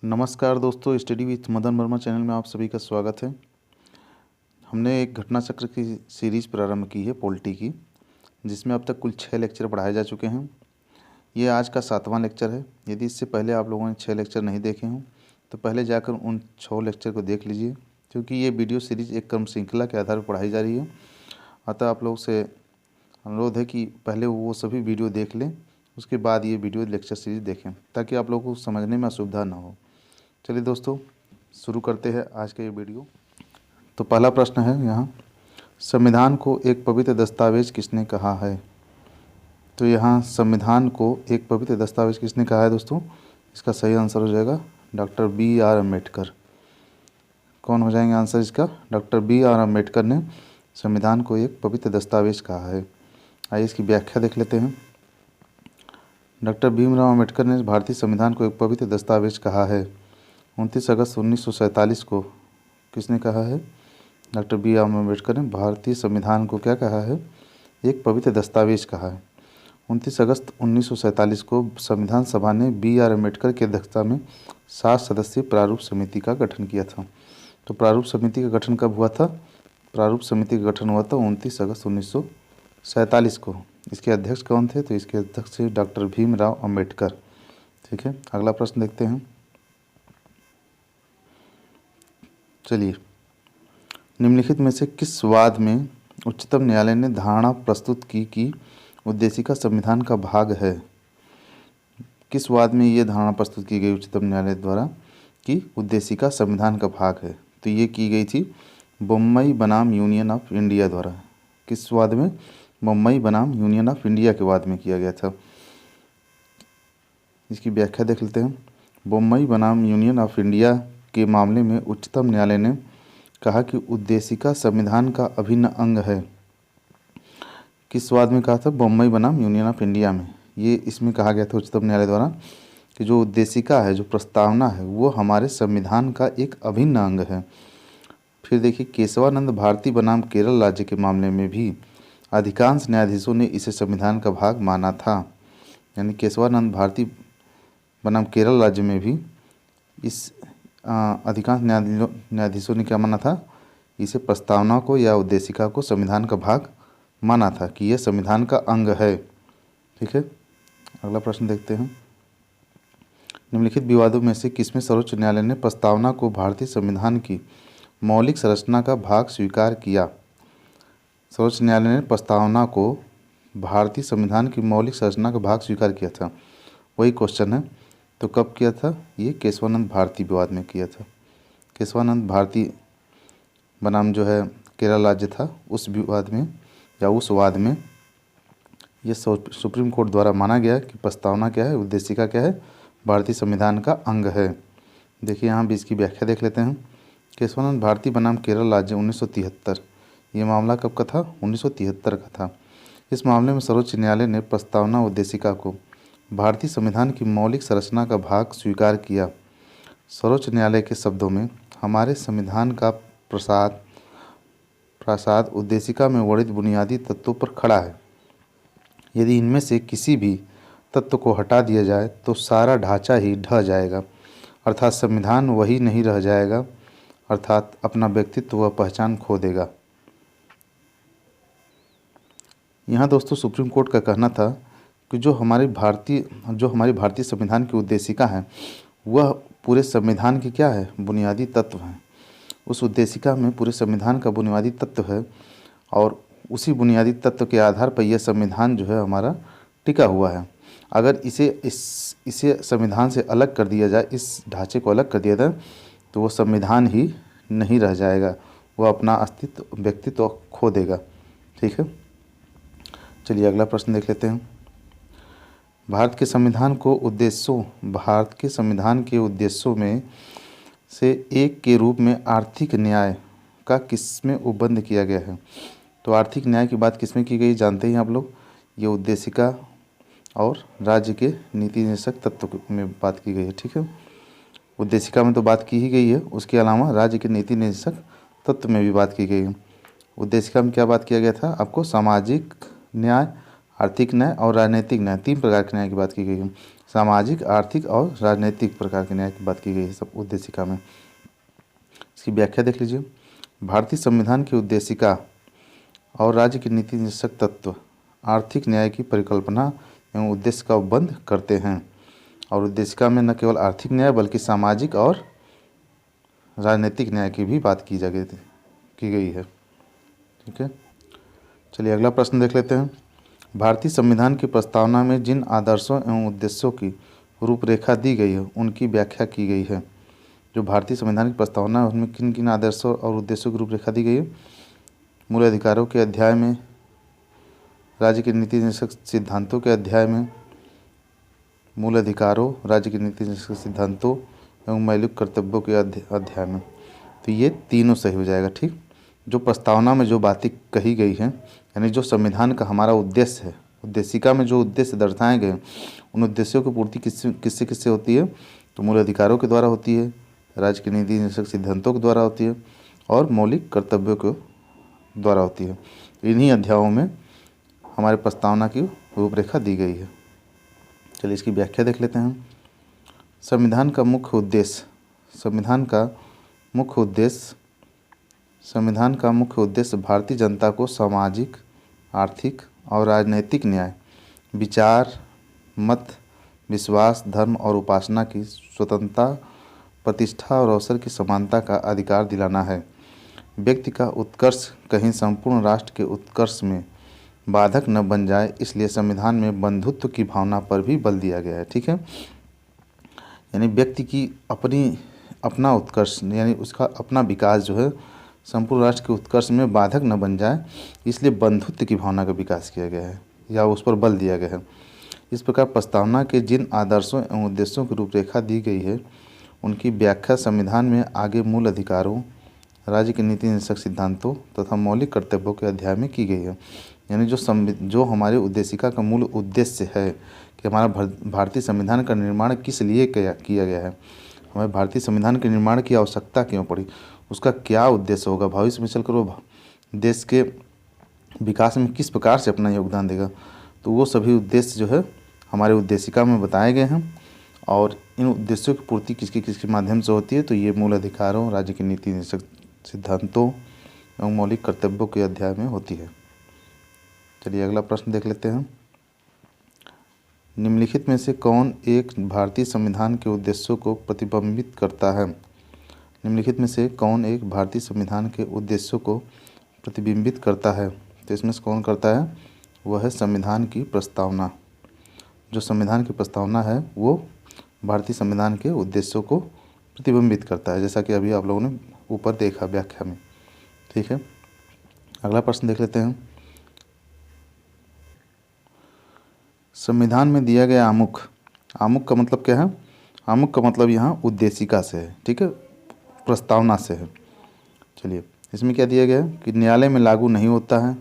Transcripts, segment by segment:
नमस्कार दोस्तों, study with Madan Verma channel में आप सभी का स्वागत है। हमने एक घटना चक्र की सीरीज़ प्रारंभ की है पॉलिटी की, जिसमें अब तक कुल 6 लेक्चर पढ़ाए जा चुके हैं। ये आज का 7वां लेक्चर है। यदि इससे पहले आप लोगों ने 6 लेक्चर नहीं देखे हों तो पहले जाकर उन 6 लेक्चर को देख लीजिए, क्योंकि ये वीडियो सीरीज़ एक क्रम श्रृंखला के आधार पर पढ़ाई जा रही है। अतः आप लोग से अनुरोध है कि पहले वो सभी वीडियो देख लें, उसके बाद ये वीडियो लेक्चर सीरीज़ देखें, ताकि आप लोगों को समझने में असुविधा ना हो। चलिए दोस्तों, शुरू करते हैं आज का ये वीडियो। तो पहला प्रश्न है यहाँ, संविधान को एक पवित्र दस्तावेज किसने कहा है? तो यहाँ संविधान को एक पवित्र दस्तावेज किसने कहा है दोस्तों? इसका सही आंसर हो जाएगा डॉक्टर B.R. अम्बेडकर। कौन हो जाएंगे आंसर इसका? Doctor B.R. अम्बेडकर ने संविधान को एक पवित्र दस्तावेज कहा है। आइए इसकी व्याख्या देख लेते हैं। डॉक्टर भीमराव अम्बेडकर ने भारतीय संविधान को एक पवित्र दस्तावेज कहा है। 29 अगस्त 1947 को किसने कहा है? Doctor B.R. अम्बेडकर ने भारतीय संविधान को क्या कहा है? एक पवित्र दस्तावेज कहा है। 29 अगस्त 1947 को संविधान सभा ने B.R. अम्बेडकर की अध्यक्षता में 7 सदस्यीय प्रारूप समिति का गठन किया था। तो प्रारूप समिति का गठन कब हुआ था? प्रारूप समिति का गठन हुआ था 29 अगस्त 1947 को। इसके अध्यक्ष कौन थे? तो इसके अध्यक्ष थे डॉक्टर भीमराव अम्बेडकर। ठीक है, अगला प्रश्न देखते हैं। चलिए, निम्नलिखित में से किस वाद में उच्चतम न्यायालय ने धारणा प्रस्तुत की कि उद्देशिका संविधान का भाग है? किस वाद में ये धारणा प्रस्तुत की गई उच्चतम न्यायालय द्वारा कि उद्देशिका संविधान का भाग है? तो ये की गई थी बम्बई बनाम यूनियन ऑफ इंडिया द्वारा। किस वाद में? बम्बई बनाम यूनियन ऑफ इंडिया के वाद में किया गया था। इसकी व्याख्या देख लेते हैं। बम्बई बनाम यूनियन ऑफ इंडिया के मामले में उच्चतम न्यायालय ने कहा कि उद्देशिका संविधान का अभिन्न अंग है। किस वाद में कहा था? बम्बई बनाम यूनियन ऑफ इंडिया में। ये इसमें कहा गया था उच्चतम न्यायालय द्वारा कि जो उद्देशिका है, जो प्रस्तावना है, वो हमारे संविधान का एक अभिन्न अंग है। फिर देखिए, केशवानंद भारती बनाम केरल राज्य के मामले में भी अधिकांश न्यायाधीशों ने इसे संविधान का भाग माना था। यानी केशवानंद भारती बनाम केरल राज्य में भी इस अधिकांश न्यायाधीशों ने क्या माना था? इसे प्रस्तावना को या उद्देशिका को संविधान का भाग माना था कि यह संविधान का अंग है। ठीक है, अगला प्रश्न देखते हैं। निम्नलिखित विवादों में से किसमें सर्वोच्च न्यायालय ने प्रस्तावना को भारतीय संविधान की मौलिक संरचना का भाग स्वीकार किया? सर्वोच्च न्यायालय ने प्रस्तावना को भारतीय संविधान की मौलिक संरचना का भाग स्वीकार किया था। वही क्वेश्चन है, तो कब किया था? ये केशवानंद भारती विवाद में किया था। केशवानंद भारती बनाम जो है केरल राज्य था, उस विवाद में या उस वाद में ये सुप्रीम कोर्ट द्वारा माना गया कि प्रस्तावना क्या है, उद्देशिका क्या है, भारतीय संविधान का अंग है। देखिए यहाँ भी इसकी व्याख्या देख लेते हैं। केशवानंद भारती बनाम केरल राज्य 1973, ये मामला कब का था? 1973 का था। इस मामले में सर्वोच्च न्यायालय ने प्रस्तावना उद्देशिका को भारतीय संविधान की मौलिक संरचना का भाग स्वीकार किया। सर्वोच्च न्यायालय के शब्दों में, हमारे संविधान का प्रसाद उद्देशिका में वर्णित बुनियादी तत्वों पर खड़ा है। यदि इनमें से किसी भी तत्व को हटा दिया जाए तो सारा ढांचा ही ढह जाएगा, अर्थात संविधान वही नहीं रह जाएगा, अर्थात अपना व्यक्तित्व व पहचान खो देगा। यहाँ दोस्तों सुप्रीम कोर्ट का कहना था कि जो हमारी भारतीय संविधान की उद्देशिका है, वह पूरे संविधान की क्या है? बुनियादी तत्व है। उस उद्देशिका में पूरे संविधान का बुनियादी तत्व है, और उसी बुनियादी तत्व के आधार पर यह संविधान जो है हमारा टिका हुआ है। अगर इसे संविधान से अलग कर दिया जाए, इस ढांचे को अलग कर दिया जाए, तो वो संविधान ही नहीं रह जाएगा, वह अपना अस्तित्व, व्यक्तित्व खो देगा। ठीक है, चलिए अगला प्रश्न देख लेते हैं। भारत के संविधान के उद्देश्यों में से एक के रूप में आर्थिक न्याय का किसमें उपबंध किया गया है? तो आर्थिक न्याय की बात किसमें की गई जानते हैं आप लोग? ये उद्देशिका और राज्य के नीति निर्देशक तत्व में बात की गई है। ठीक है, उद्देशिका में तो बात की ही गई है, उसके अलावा राज्य के नीति निर्देशक तत्व में भी बात की गई है। उद्देशिका में क्या बात किया गया था? आपको सामाजिक न्याय, आर्थिक न्याय और राजनीतिक न्याय, 3 प्रकार के न्याय की बात की गई है। सामाजिक, आर्थिक और राजनीतिक प्रकार के न्याय की बात की गई है सब उद्देशिका में। इसकी व्याख्या देख लीजिए। भारतीय संविधान की उद्देशिका और राज्य की नीति निश्चक तत्व आर्थिक न्याय की परिकल्पना एवं उद्देश्य का उपबंध करते हैं। और उद्देशिका में न केवल आर्थिक न्याय बल्कि सामाजिक और राजनीतिक न्याय की भी बात की गई है। ठीक है, चलिए अगला प्रश्न देख लेते हैं। भारतीय संविधान की प्रस्तावना में जिन आदर्शों एवं उद्देश्यों की रूपरेखा दी गई है उनकी व्याख्या की गई है। जो भारतीय संविधान की प्रस्तावना है उसमें किन किन आदर्शों और उद्देश्यों की रूपरेखा दी गई है। मूल अधिकारों के अध्याय में, राज्य की नीति निश्चक सिद्धांतों के अध्याय में, मूल अधिकारों, राज्य की नीति निश्चक सिद्धांतों एवं मौलिक कर्तव्यों के अध्याय में। तो ये तीनों सही हो जाएगा। ठीक, जो प्रस्तावना में जो बातें कही गई हैं, यानी जो संविधान का हमारा उद्देश्य है, उद्देशिका में जो उद्देश्य दर्शाए गए उन उद्देश्यों की पूर्ति किससे किससे होती है। तो मूल अधिकारों के द्वारा होती है, राज्य की नीति निश्चक सिद्धांतों के द्वारा होती है और मौलिक कर्तव्यों के द्वारा होती है। इन्हीं अध्यायों में हमारे प्रस्तावना की रूपरेखा दी गई है। चलिए इसकी व्याख्या देख लेते हैं। संविधान का मुख्य उद्देश्य, संविधान का मुख्य उद्देश्य भारतीय जनता को सामाजिक, आर्थिक और राजनीतिक न्याय, विचार, मत, विश्वास, धर्म और उपासना की स्वतंत्रता, प्रतिष्ठा और अवसर की समानता का अधिकार दिलाना है। व्यक्ति का उत्कर्ष कहीं संपूर्ण राष्ट्र के उत्कर्ष में बाधक न बन जाए, इसलिए संविधान में बंधुत्व की भावना पर भी बल दिया गया है। ठीक है, यानी व्यक्ति की अपना उत्कर्ष, यानी उसका अपना विकास जो है संपूर्ण राष्ट्र के उत्कर्ष में बाधक न बन जाए, इसलिए बंधुत्व की भावना का विकास किया गया है या उस पर बल दिया गया है। इस प्रकार प्रस्तावना के जिन आदर्शों एवं उद्देश्यों की रूपरेखा दी गई है उनकी व्याख्या संविधान में आगे मूल अधिकारों, राज्य की नीति निश्चक सिद्धांतों तथा मौलिक कर्तव्यों के अध्याय में की गई है। यानी जो हमारे उद्देशिका का मूल उद्देश्य है कि हमारा भारतीय संविधान का निर्माण किस लिए किया गया है, हमें भारतीय संविधान के निर्माण की आवश्यकता क्यों पड़ी, उसका क्या उद्देश्य होगा, भविष्य में चलकर वो देश के विकास में किस प्रकार से अपना योगदान देगा, तो वो सभी उद्देश्य जो है हमारे उद्देशिका में बताए गए हैं। और इन उद्देश्यों की पूर्ति किसके माध्यम से होती है, तो ये मूल अधिकारों, राज्य की नीति निश्चक सिद्धांतों एवं मौलिक कर्तव्यों के अध्याय में होती है। चलिए अगला प्रश्न देख लेते हैं। निम्नलिखित में से कौन एक भारतीय संविधान के उद्देश्यों को प्रतिबिंबित करता है। निम्नलिखित में से कौन एक भारतीय संविधान के उद्देश्यों को प्रतिबिंबित करता है। तो इसमें से कौन करता है, वह है संविधान की प्रस्तावना। जो संविधान की प्रस्तावना है वो भारतीय संविधान के उद्देश्यों को प्रतिबिंबित करता है, जैसा कि अभी आप लोगों ने ऊपर देखा व्याख्या में। ठीक है, अगला प्रश्न देख लेते हैं। संविधान में दिया गया आमुख, आमुख का मतलब क्या है, आमुख का मतलब यहाँ उद्देशिका से है। ठीक है, प्रस्तावना से है। चलिए इसमें क्या दिया गया है कि न्यायालय में लागू नहीं होता है,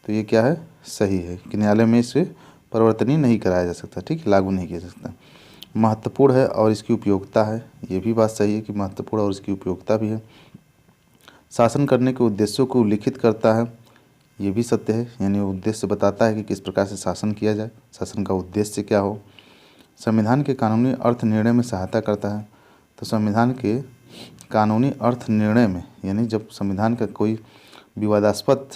तो ये क्या है, सही है कि न्यायालय में इसे परिवर्तनीय नहीं कराया जा सकता। ठीक, लागू नहीं किया जा सकता। महत्वपूर्ण है और इसकी उपयोगिता है, ये भी बात सही है कि महत्वपूर्ण और इसकी उपयोगिता भी है। शासन करने के उद्देश्यों को उल्लिखित करता है, ये भी सत्य है, यानी उद्देश्य बताता है कि किस प्रकार से शासन किया जाए, शासन का उद्देश्य क्या हो। संविधान के कानूनी अर्थ निर्णय में सहायता करता है, तो संविधान के कानूनी अर्थ निर्णय में, यानी जब संविधान का कोई विवादास्पद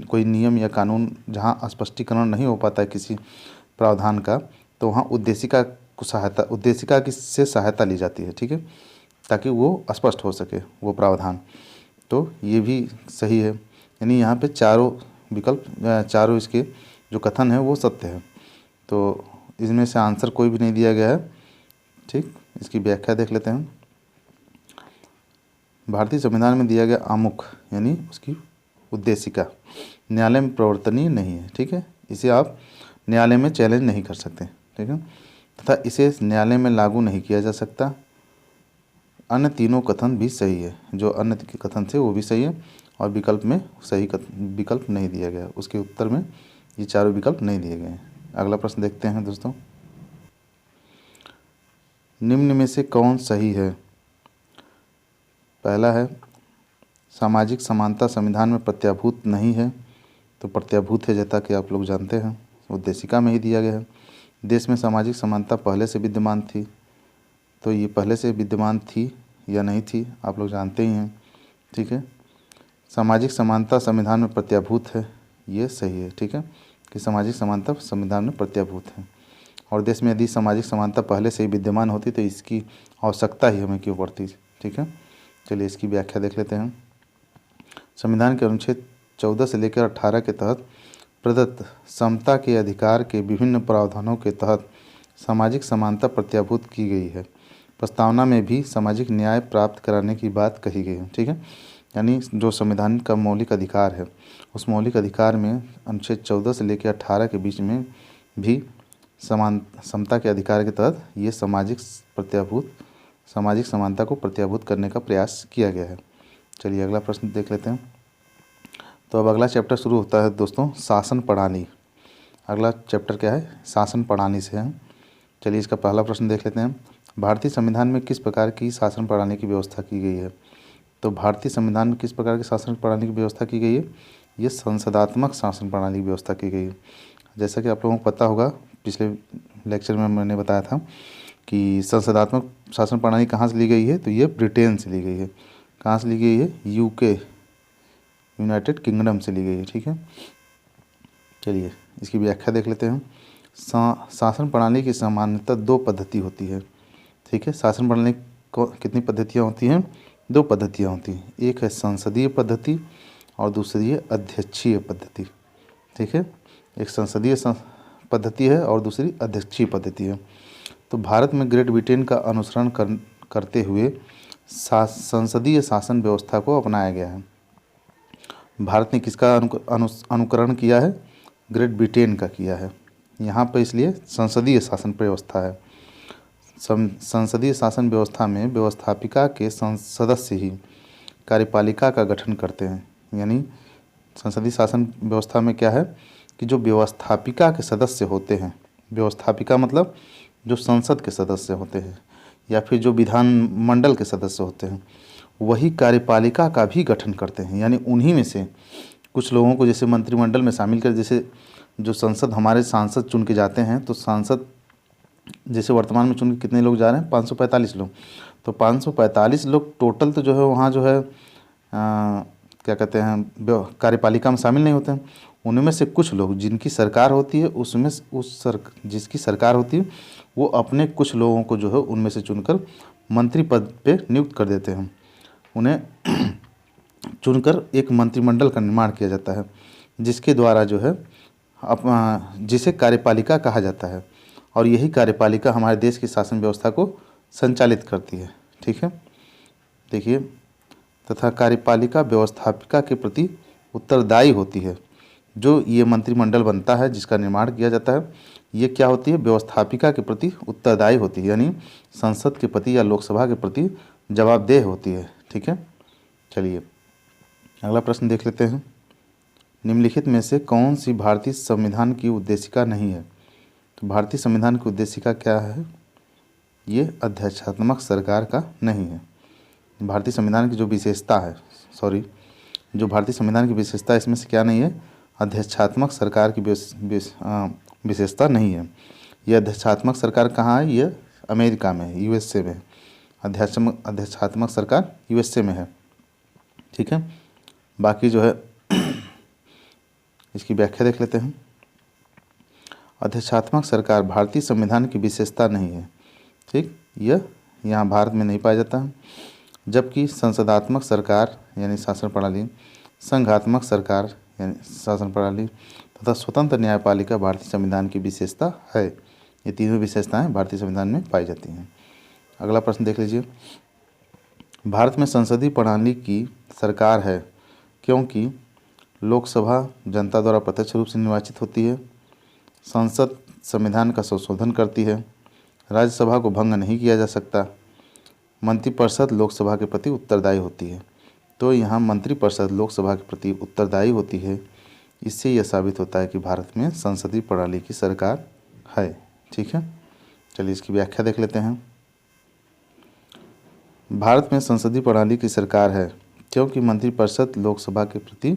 कोई नियम या कानून जहाँ स्पष्टीकरण नहीं हो पाता है किसी प्रावधान का, तो वहाँ उद्देशिका की से सहायता ली जाती है। ठीक है, ताकि वो स्पष्ट हो सके वो प्रावधान। तो ये भी सही है, यानी यहाँ पे चारों विकल्प, चारों इसके जो कथन है वो सत्य है। तो इसमें से आंसर कोई भी नहीं दिया गया है। ठीक, इसकी व्याख्या देख लेते हैं। भारतीय संविधान में दिया गया आमुख यानी उसकी उद्देशिका न्यायालय में प्रवर्तनीय नहीं है। ठीक है, इसे आप न्यायालय में चैलेंज नहीं कर सकते। ठीक है, तथा इसे न्यायालय में लागू नहीं किया जा सकता। अन्य तीनों कथन भी सही है, जो अन्य कथन थे वो भी सही है, और विकल्प में सही विकल्प नहीं दिया गया, उसके उत्तर में ये चारों विकल्प नहीं दिए गए हैं। अगला प्रश्न देखते हैं दोस्तों। निम्न में से कौन सही है। पहला है सामाजिक समानता संविधान में प्रत्याभूत नहीं है, तो प्रत्याभूत है जैसा कि आप लोग जानते हैं उद्देशिका में ही दिया गया है। देश में सामाजिक समानता पहले से विद्यमान थी, तो ये पहले से विद्यमान थी या नहीं थी आप लोग जानते ही हैं, ठीक है। सामाजिक समानता संविधान में प्रत्याभूत है, ये सही है, ठीक है, कि सामाजिक समानता संविधान में प्रत्याभूत है। और देश में यदि सामाजिक समानता पहले से ही विद्यमान होती तो इसकी आवश्यकता ही हमें क्यों पड़ती, ठीक है। चलिए इसकी व्याख्या देख लेते हैं। संविधान के अनुच्छेद 14 से लेकर 18 के तहत प्रदत्त समता के अधिकार के विभिन्न प्रावधानों के तहत सामाजिक समानता प्रत्याभूत की गई है। प्रस्तावना में भी सामाजिक न्याय प्राप्त कराने की बात कही गई है, ठीक है। यानी जो संविधान का मौलिक अधिकार है, उस मौलिक अधिकार में अनुच्छेद 14 से लेकर 18 के बीच में भी समता के अधिकार के तहत ये सामाजिक समानता को प्रत्याभूत करने का प्रयास किया गया है। चलिए अगला प्रश्न देख लेते हैं। तो अब अगला चैप्टर शुरू होता है दोस्तों, शासन प्रणाली। अगला चैप्टर क्या है, शासन प्रणाली से है। चलिए इसका पहला प्रश्न देख लेते हैं। भारतीय संविधान में किस प्रकार की शासन प्रणाली की व्यवस्था की गई है? तो भारतीय संविधान में किस प्रकार की शासन प्रणाली की व्यवस्था की गई है? ये संसदात्मक शासन प्रणाली की व्यवस्था की गई है। जैसा कि आप लोगों को पता होगा, पिछले लेक्चर में मैंने बताया था कि संसदात्मक शासन प्रणाली कहाँ से ली गई है, तो ये ब्रिटेन से ली गई है। कहाँ से ली गई है? यूके, यूनाइटेड किंगडम से ली गई है, ठीक है। चलिए इसकी व्याख्या देख लेते हैं। शासन प्रणाली की सामान्यतः दो पद्धति होती है, ठीक है। शासन प्रणाली को कितनी पद्धतियाँ होती हैं? दो पद्धतियाँ होती हैं। एक है संसदीय पद्धति और दूसरी है अध्यक्षीय पद्धति, ठीक है। एक संसदीय पद्धति है और दूसरी अध्यक्षीय पद्धति है। तो भारत में ग्रेट ब्रिटेन का अनुसरण करते हुए संसदीय शासन व्यवस्था को अपनाया गया है। भारत ने किसका अनुकरण किया है? ग्रेट ब्रिटेन का किया है। यहाँ पर इसलिए संसदीय शासन व्यवस्था है। संसदीय शासन व्यवस्था में व्यवस्थापिका के सदस्य ही कार्यपालिका का गठन करते हैं। यानी संसदीय शासन व्यवस्था में क्या है कि जो व्यवस्थापिका के सदस्य होते हैं, व्यवस्थापिका मतलब जो संसद के सदस्य होते हैं या फिर जो विधानमंडल के सदस्य होते हैं, वही कार्यपालिका का भी गठन करते हैं। यानी उन्हीं में से कुछ लोगों को जैसे मंत्रिमंडल में शामिल कर, जैसे जो संसद हमारे सांसद चुन के जाते हैं, तो सांसद जैसे वर्तमान में चुन के कितने लोग जा रहे हैं? 545 लोग। तो 545 लोग टोटल तो जो है वहाँ जो है क्या कहते हैं, कार्यपालिका में शामिल नहीं होते हैं। उनमें से कुछ लोग जिनकी सरकार होती है, उसमें जिसकी सरकार होती है वो अपने कुछ लोगों को जो है उनमें से चुनकर मंत्री पद पे नियुक्त कर देते हैं। उन्हें चुनकर एक मंत्रिमंडल का निर्माण किया जाता है, जिसके द्वारा जो है जिसे कार्यपालिका कहा जाता है। और यही कार्यपालिका हमारे देश की शासन व्यवस्था को संचालित करती है, ठीक है। देखिए, तथा कार्यपालिका व्यवस्थापिका के प्रति उत्तरदायी होती है। जो ये मंत्रिमंडल बनता है, जिसका निर्माण किया जाता है, ये क्या होती है? व्यवस्थापिका के प्रति उत्तरदायी होती है, यानी संसद के प्रति या लोकसभा के प्रति जवाबदेह होती है, ठीक है। चलिए अगला प्रश्न देख लेते हैं। निम्नलिखित में से कौन सी भारतीय संविधान की उद्देशिका नहीं है? तो भारतीय संविधान की उद्देशिका क्या है? ये अध्यक्षात्मक सरकार का नहीं है। भारतीय संविधान की जो विशेषता है, जो भारतीय संविधान की विशेषता, इसमें से क्या नहीं है? अध्यक्षात्मक सरकार की विशेषता नहीं है। यह अध्यक्षात्मक सरकार कहाँ है? ये अमेरिका में है, यूएसए में है। अध्यक्षात्मक सरकार यूएसए में है, ठीक है। बाकी जो है इसकी व्याख्या देख लेते हैं। अध्यक्षात्मक सरकार भारतीय संविधान की विशेषता नहीं है, ठीक। यह यहाँ भारत में नहीं पाया जाता है। जबकि संसदात्मक सरकार यानी शासन प्रणाली, संघात्मक सरकार यानी शासन प्रणाली तथा स्वतंत्र न्यायपालिका भारतीय संविधान की विशेषता है। ये तीनों विशेषताएं भारतीय संविधान में पाई जाती हैं। अगला प्रश्न देख लीजिए। भारत में संसदीय प्रणाली की सरकार है क्योंकि लोकसभा जनता द्वारा प्रत्यक्ष रूप से निर्वाचित होती है, संसद संविधान का संशोधन करती है, राज्यसभा को भंग नहीं किया जा सकता, मंत्रिपरिषद लोकसभा के प्रति उत्तरदायी होती है। तो यहाँ मंत्रिपरिषद लोकसभा के प्रति उत्तरदायी होती है। इससे यह साबित होता है कि भारत में संसदीय प्रणाली की सरकार है, ठीक है। चलिए इसकी व्याख्या देख लेते हैं। भारत में संसदीय प्रणाली की सरकार है क्योंकि मंत्रिपरिषद लोकसभा के प्रति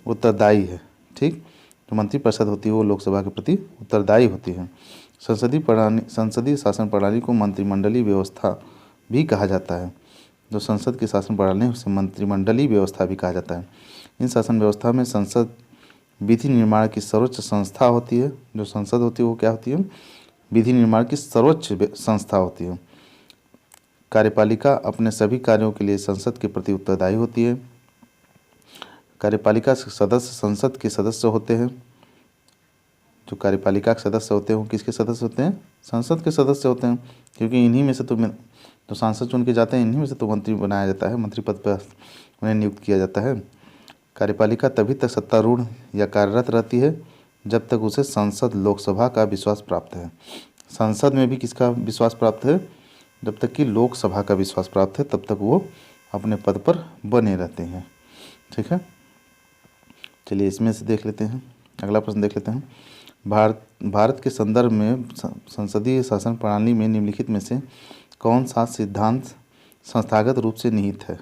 उत्तरदायी है, ठीक। जो मंत्रिपरिषद होती है वो लोकसभा के प्रति उत्तरदायी होती है। संसदीय शासन प्रणाली को मंत्रिमंडलीय व्यवस्था भी कहा जाता है। जो संसद की शासन प्रणाली है उसे मंत्रिमंडलीय व्यवस्था भी कहा जाता है। इन शासन व्यवस्था में संसद विधि निर्माण की सर्वोच्च संस्था होती है। जो संसद होती है वो क्या होती है? विधि निर्माण की सर्वोच्च संस्था होती है। कार्यपालिका अपने सभी कार्यों के लिए संसद के प्रति उत्तरदायी होती है। कार्यपालिका सदस्य संसद के सदस्य होते हैं। जो कार्यपालिका के सदस्य होते हैं वो किसके सदस्य होते हैं? संसद के सदस्य होते हैं, क्योंकि इन्हीं में से तो सांसद चुन के जाते हैं, इन्हीं में से तो मंत्री बनाया जाता है, मंत्री पद पर उन्हें नियुक्त किया जाता है। कार्यपालिका तभी तक सत्तारूढ़ या कार्यरत रहती है जब तक उसे संसद लोकसभा का विश्वास प्राप्त है। संसद में भी किसका विश्वास प्राप्त है? जब तक कि लोकसभा का विश्वास प्राप्त है तब तक वो अपने पद पर बने रहते हैं। ठीक है, चलिए इसमें से देख लेते हैं। अगला प्रश्न देख लेते हैं। भारत के संदर्भ में संसदीय शासन प्रणाली में निम्नलिखित में से कौन सा सिद्धांत संस्थागत रूप से निहित है?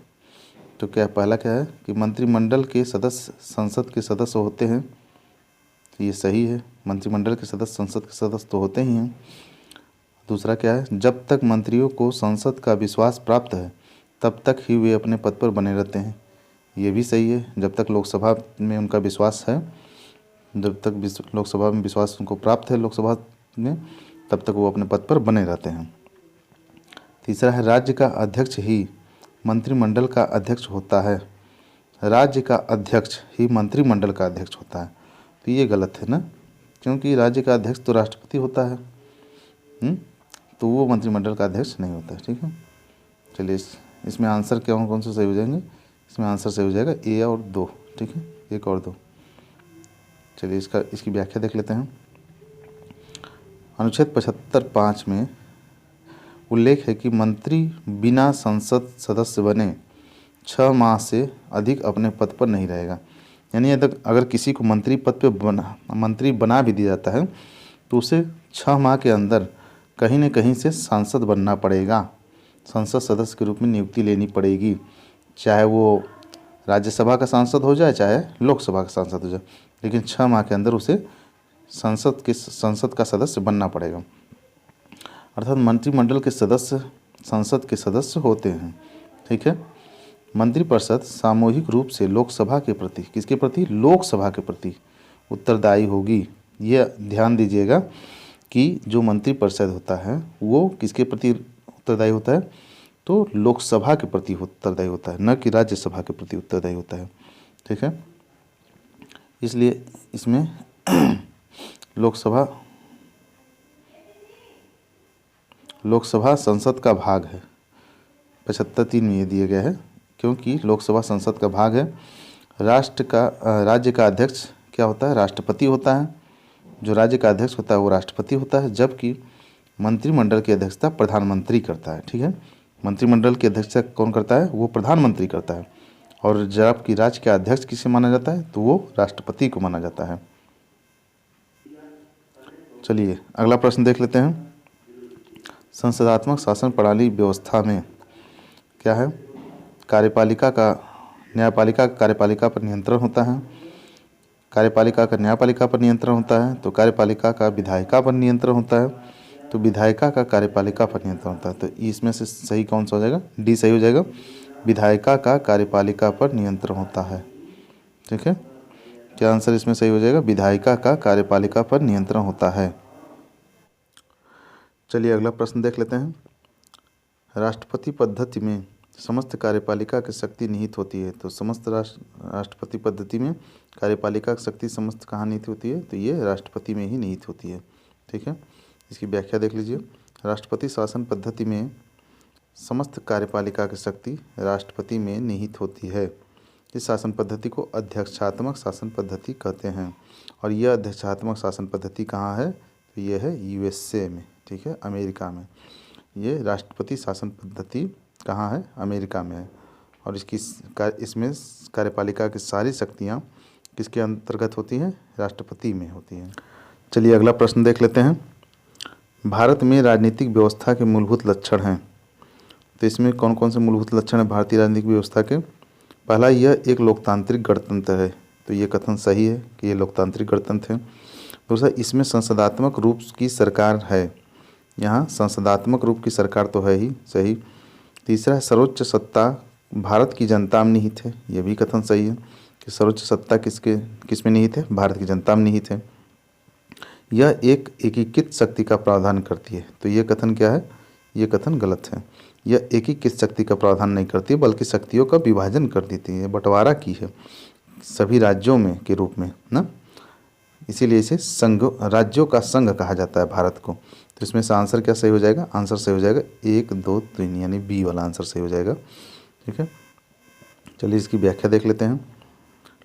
तो क्या पहला क्या है कि मंत्रिमंडल के सदस्य संसद के सदस्य होते हैं। ये सही है, मंत्रिमंडल के सदस्य संसद के सदस्य तो होते ही हैं। दूसरा क्या है? जब तक मंत्रियों को संसद का विश्वास प्राप्त है तब तक ही वे अपने पद पर बने रहते हैं। ये भी सही है, जब तक लोकसभा में उनका विश्वास है, जब तक लोकसभा में विश्वास उनको प्राप्त है लोकसभा में, तब तक वो अपने पद पर बने रहते हैं। तीसरा है राज्य का अध्यक्ष ही मंत्रिमंडल का अध्यक्ष होता है। राज्य का अध्यक्ष ही मंत्रिमंडल का अध्यक्ष होता है। तो ये गलत है ना, क्योंकि राज्य का अध्यक्ष तो राष्ट्रपति होता है, तो वो मंत्रिमंडल का अध्यक्ष नहीं होता है। ठीक है, चलिए इसमें आंसर कौन कौन से सही हो जाएंगे? इसमें आंसर सही हो जाएगा ए और 2। ठीक है, 1 और 2। चलिए इसकी व्याख्या देख लेते हैं। अनुच्छेद 75(5) में उल्लेख है कि मंत्री बिना संसद सदस्य बने 6 माह से अधिक अपने पद पर नहीं रहेगा। यानी अगर किसी को मंत्री पद पे मंत्री बना भी दिया जाता है तो उसे 6 माह के अंदर कहीं न कहीं से सांसद बनना पड़ेगा, संसद सदस्य के रूप में नियुक्ति लेनी पड़ेगी, चाहे वो राज्यसभा का सांसद हो जाए चाहे लोकसभा का सांसद हो जाए, लेकिन 6 माह के अंदर उसे संसद का सदस्य बनना पड़ेगा। अर्थात मंत्रिमंडल के सदस्य संसद के सदस्य होते हैं। ठीक है, मंत्रिपरिषद सामूहिक रूप से लोकसभा के प्रति, किसके प्रति? लोकसभा के प्रति उत्तरदायी होगी। यह ध्यान दीजिएगा कि जो मंत्रिपरिषद होता है वो किसके प्रति उत्तरदायी होता है? तो लोकसभा के प्रति उत्तरदायी होता है, न कि राज्यसभा के प्रति उत्तरदायी होता है। ठीक है, इसलिए इसमें लोकसभा संसद का भाग है। 75(3) में ये दिया गया है, क्योंकि लोकसभा संसद का भाग है। राज्य का अध्यक्ष क्या होता है? राष्ट्रपति होता है। जो राज्य का अध्यक्ष होता है वो राष्ट्रपति होता है, जबकि मंत्रिमंडल की अध्यक्षता प्रधानमंत्री करता है। ठीक है, मंत्रिमंडल की अध्यक्षता कौन करता है? वो प्रधानमंत्री करता है। और जबकि राज्य का अध्यक्ष किसे माना जाता है? तो वो राष्ट्रपति को माना जाता है। चलिए अगला प्रश्न देख लेते हैं। संसदात्मक शासन प्रणाली व्यवस्था में क्या है? न्यायपालिका का कार्यपालिका पर नियंत्रण होता है, कार्यपालिका का न्यायपालिका पर नियंत्रण होता है, तो कार्यपालिका का विधायिका पर नियंत्रण होता है, तो विधायिका का कार्यपालिका पर नियंत्रण होता है। तो इसमें से सही कौन सा हो जाएगा? डी सही हो जाएगा, विधायिका का कार्यपालिका पर नियंत्रण होता है। ठीक है, क्या आंसर इसमें सही हो जाएगा? विधायिका का कार्यपालिका पर नियंत्रण होता है। चलिए अगला प्रश्न देख लेते हैं। राष्ट्रपति पद्धति में समस्त कार्यपालिका की शक्ति निहित होती है। तो समस्त राष्ट्रपति पद्धति में कार्यपालिका की शक्ति समस्त कहाँ निहित होती है? तो ये राष्ट्रपति में ही निहित होती है। ठीक है, इसकी व्याख्या देख लीजिए। राष्ट्रपति शासन पद्धति में समस्त कार्यपालिका की शक्ति राष्ट्रपति में निहित होती है। इस शासन पद्धति को अध्यक्षात्मक शासन पद्धति कहते हैं। और यह अध्यक्षात्मक शासन पद्धति कहाँ है? तो यह है USA में। ठीक है, अमेरिका में। ये राष्ट्रपति शासन पद्धति कहाँ है? अमेरिका में है। और इसमें कार्यपालिका की सारी शक्तियाँ किसके अंतर्गत होती हैं? राष्ट्रपति में होती हैं। चलिए अगला प्रश्न देख लेते हैं। भारत में राजनीतिक व्यवस्था के मूलभूत लक्षण हैं। तो इसमें कौन कौन से मूलभूत लक्षण हैं भारतीय राजनीतिक व्यवस्था के? पहला, यह एक लोकतांत्रिक गणतंत्र है। तो ये कथन सही है कि ये लोकतांत्रिक गणतंत्र है। दूसरा, इसमें संसदात्मक रूप की सरकार है। यहाँ संसदात्मक रूप की सरकार तो है ही, सही। तीसरा है, सर्वोच्च सत्ता भारत की जनता में निहित है। ये भी कथन सही है कि सर्वोच्च सत्ता किस में निहित है? भारत की जनता में निहित है। यह एक एकीकृत शक्ति का प्रावधान करती है। तो ये कथन क्या है? ये कथन गलत है। यह एकीकृत शक्ति का प्रावधान नहीं करती, बल्कि शक्तियों का विभाजन कर देती है, बंटवारा की है सभी राज्यों में के रूप में ना, इसीलिए इसे संघ, राज्यों का संघ कहा जाता है भारत को। तो इसमें से आंसर क्या सही हो जाएगा? आंसर सही हो जाएगा 1, 2, 3, यानी बी वाला आंसर सही हो जाएगा। ठीक है, चलिए इसकी व्याख्या देख लेते हैं।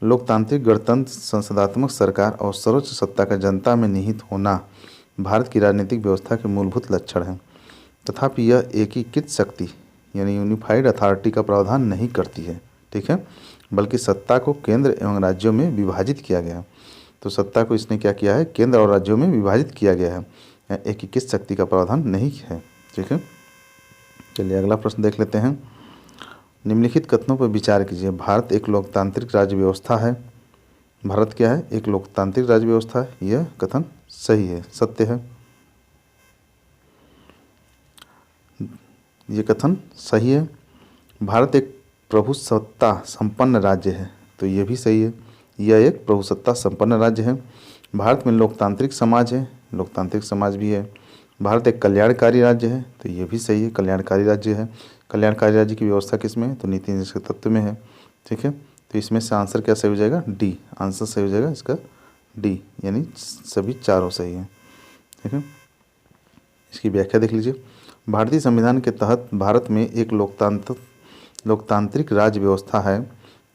लोकतांत्रिक गणतंत्र, संसदात्मक सरकार और सर्वोच्च सत्ता का जनता में निहित होना भारत की राजनीतिक व्यवस्था के मूलभूत लक्षण हैं। तथापि यह एकीकृत शक्ति यानी यूनिफाइड अथॉरिटी का प्रावधान नहीं करती है, ठीक है, बल्कि सत्ता को केंद्र एवं राज्यों में विभाजित किया गया है। तो सत्ता को इसने क्या किया है? केंद्र और राज्यों में विभाजित किया गया है, एकीकृत शक्ति का प्रावधान नहीं है। ठीक है, चलिए अगला प्रश्न देख लेते हैं। निम्नलिखित कथनों पर विचार कीजिए। भारत एक लोकतांत्रिक राज्य व्यवस्था है। भारत क्या है? एक लोकतांत्रिक राज्य व्यवस्था है। यह कथन सही है, सत्य है। ये कथन सही है। भारत एक प्रभुसत्ता संपन्न राज्य है। तो ये भी सही है, यह एक प्रभुसत्ता संपन्न राज्य है। भारत में लोकतांत्रिक समाज है, लोकतांत्रिक समाज भी है। भारत एक कल्याणकारी राज्य है। तो ये भी सही है, कल्याणकारी राज्य है। कल्याणकारी राज्य की व्यवस्था किस में है? तो नीति निषेध तत्व में है। ठीक है, तो इसमें से आंसर क्या सही हो जाएगा? डी आंसर सही हो जाएगा इसका, डी, यानी सभी चारों सही हैं। ठीक है, इसकी व्याख्या देख लीजिए। भारतीय संविधान के तहत भारत में एक लोकतांत्रिक राज्य व्यवस्था है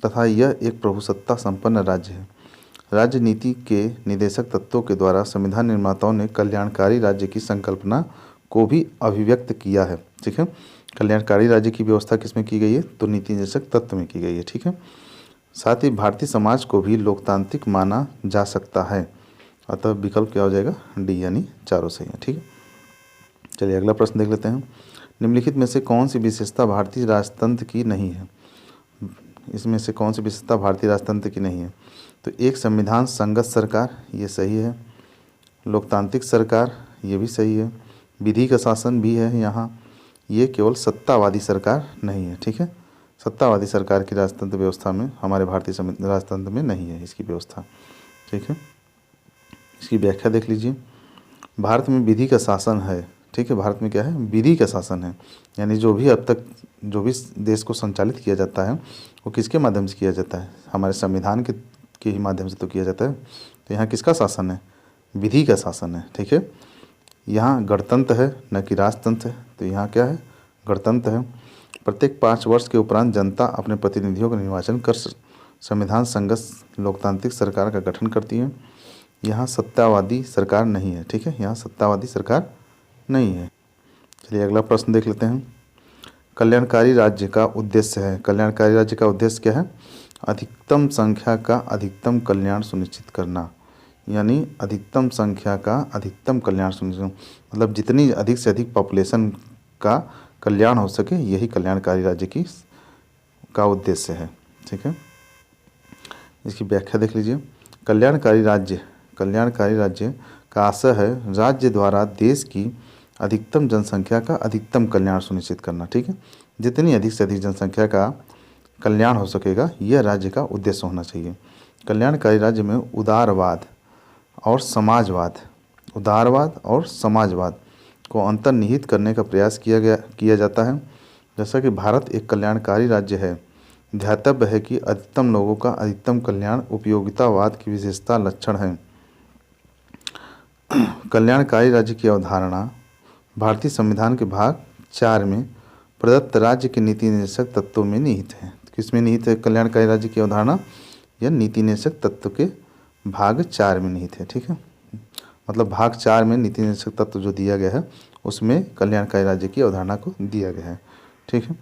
तथा यह एक प्रभुसत्ता संपन्न राज्य है। राज्य नीति के निदेशक तत्वों के द्वारा संविधान निर्माताओं ने कल्याणकारी राज्य की संकल्पना को भी अभिव्यक्त किया है। ठीक है, कल्याणकारी राज्य की व्यवस्था किसमें की गई है? तो नीति निदेशक तत्व में की गई है। ठीक है, साथ ही भारतीय समाज को भी लोकतांत्रिक माना जा सकता है। अतः विकल्प क्या हो जाएगा? डी, यानी चारों सही है। ठीक है, चलिए अगला प्रश्न देख लेते हैं। निम्नलिखित में से कौन सी विशेषता भारतीय राजतंत्र की नहीं है? इसमें से कौन सी विशेषता भारतीय राजतंत्र की नहीं है? तो एक, संविधान संगत सरकार, ये सही है। लोकतांत्रिक सरकार, ये भी सही है। विधि का शासन भी है यहाँ। ये केवल सत्तावादी सरकार नहीं है। ठीक है, सत्तावादी सरकार की राजतंत्र व्यवस्था में, हमारे भारतीय राजतंत्र में नहीं है इसकी व्यवस्था। ठीक है, इसकी व्याख्या देख लीजिए। भारत में विधि का शासन है। ठीक है, भारत में क्या है? विधि का शासन है, यानी जो भी अब तक जो भी देश को संचालित किया जाता है वो किसके माध्यम से किया जाता है? हमारे संविधान के ही माध्यम से तो किया जाता है। तो यहाँ किसका शासन है? विधि का शासन है। ठीक है, यहाँ गणतंत्र है न कि राजतंत्र है। तो यहाँ क्या है? गणतंत्र है। प्रत्येक 5 वर्ष के उपरांत जनता अपने प्रतिनिधियों का निर्वाचन कर संविधान संगत लोकतांत्रिक सरकार का गठन करती है। यहाँ सत्तावादी सरकार नहीं है। ठीक है, यहाँ सत्तावादी सरकार नहीं है। चलिए अगला प्रश्न देख लेते हैं। कल्याणकारी राज्य का उद्देश्य है। कल्याणकारी राज्य का उद्देश्य क्या है? अधिकतम संख्या का अधिकतम कल्याण सुनिश्चित करना, यानी अधिकतम संख्या का अधिकतम कल्याण सुनिश्चित, मतलब जितनी अधिक से अधिक पॉपुलेशन का कल्याण हो सके, यही कल्याणकारी राज्य का उद्देश्य है। ठीक है, इसकी व्याख्या देख लीजिए। कल्याणकारी राज्य का आशय है राज्य द्वारा देश की अधिकतम जनसंख्या का अधिकतम कल्याण सुनिश्चित करना। ठीक है, जितनी अधिक से अधिक जनसंख्या का कल्याण हो सकेगा, यह राज्य का उद्देश्य होना चाहिए। कल्याणकारी राज्य में उदारवाद और समाजवाद को अंतर्निहित करने का प्रयास किया जाता है। जैसा कि भारत एक कल्याणकारी राज्य है, ध्यातव्य है कि अधिकतम लोगों का अधिकतम कल्याण उपयोगितावाद की विशेषता लक्षण है। कल्याणकारी राज्य की अवधारणा भारतीय संविधान के भाग 4 में प्रदत्त राज्य के नीति निदेशक तत्वों में निहित है। किसमें निहित है कल्याणकारी राज्य की अवधारणा? यह नीति निदेशक तत्व के भाग 4 में निहित है। ठीक है, मतलब भाग 4 में नीति निदेशक तत्व जो दिया गया है उसमें कल्याणकारी राज्य की अवधारणा को दिया गया है। ठीक है,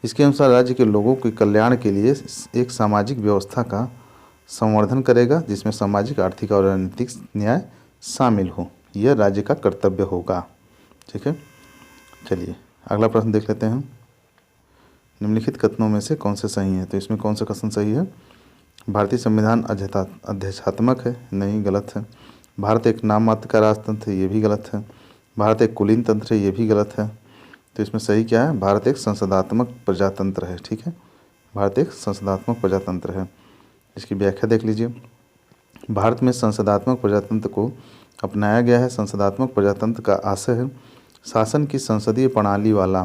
इसके अनुसार राज्य के लोगों के कल्याण के लिए एक सामाजिक व्यवस्था का संवर्धन करेगा जिसमें सामाजिक, आर्थिक और राजनीतिक न्याय शामिल हो। यह राज्य का कर्तव्य होगा। ठीक है, चलिए अगला प्रश्न देख लेते हैं। निम्नलिखित कथनों में से कौन से सही है? तो इसमें कौन सा कथन सही है? भारतीय संविधान अध्यक्षात्मक है, नहीं, गलत है। भारत एक नाम मात्र का राजतंत्र है, ये भी गलत है। भारत एक कुलीन तंत्र है, ये भी गलत है। तो इसमें सही क्या है? भारत एक संसदात्मक प्रजातंत्र है। ठीक है, भारत एक संसदात्मक प्रजातंत्र है। इसकी व्याख्या देख लीजिए। भारत में संसदात्मक प्रजातंत्र को अपनाया गया है। संसदात्मक प्रजातंत्र का आशय है शासन की संसदीय प्रणाली वाला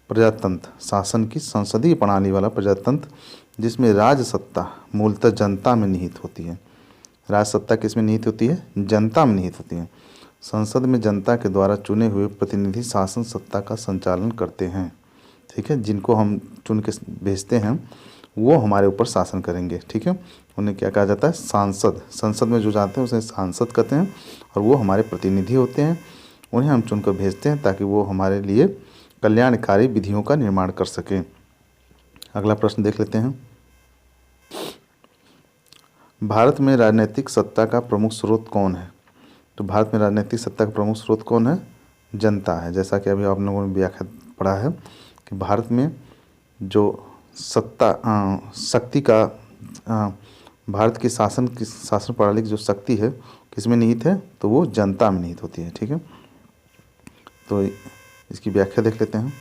प्रजातंत्र, शासन की संसदीय प्रणाली वाला प्रजातंत्र जिसमें राज सत्ता मूलतः जनता में निहित होती है। राज सत्ता किसमें निहित होती है? जनता में निहित होती है। संसद में जनता के द्वारा चुने हुए प्रतिनिधि शासन सत्ता का संचालन करते हैं। ठीक है, जिनको हम चुन के भेजते हैं वो हमारे ऊपर शासन करेंगे। ठीक है, उन्हें क्या कहा जाता है? सांसद। संसद में जो जाते हैं उसे सांसद कहते हैं और वो हमारे प्रतिनिधि होते हैं। उन्हें हम चुनकर भेजते हैं ताकि वो हमारे लिए कल्याणकारी विधियों का निर्माण कर सकें। अगला प्रश्न देख लेते हैं। भारत में राजनीतिक सत्ता का प्रमुख स्रोत कौन है? तो भारत में राजनीतिक सत्ता का प्रमुख स्रोत कौन है? जनता है। जैसा कि अभी आप लोगों ने व्याख्या पढ़ा है कि भारत में जो शक्ति का भारत की शासन प्रणाली की जो शक्ति है किसमें निहित है? तो वो जनता में निहित होती है। ठीक है, तो इसकी व्याख्या देख लेते हैं।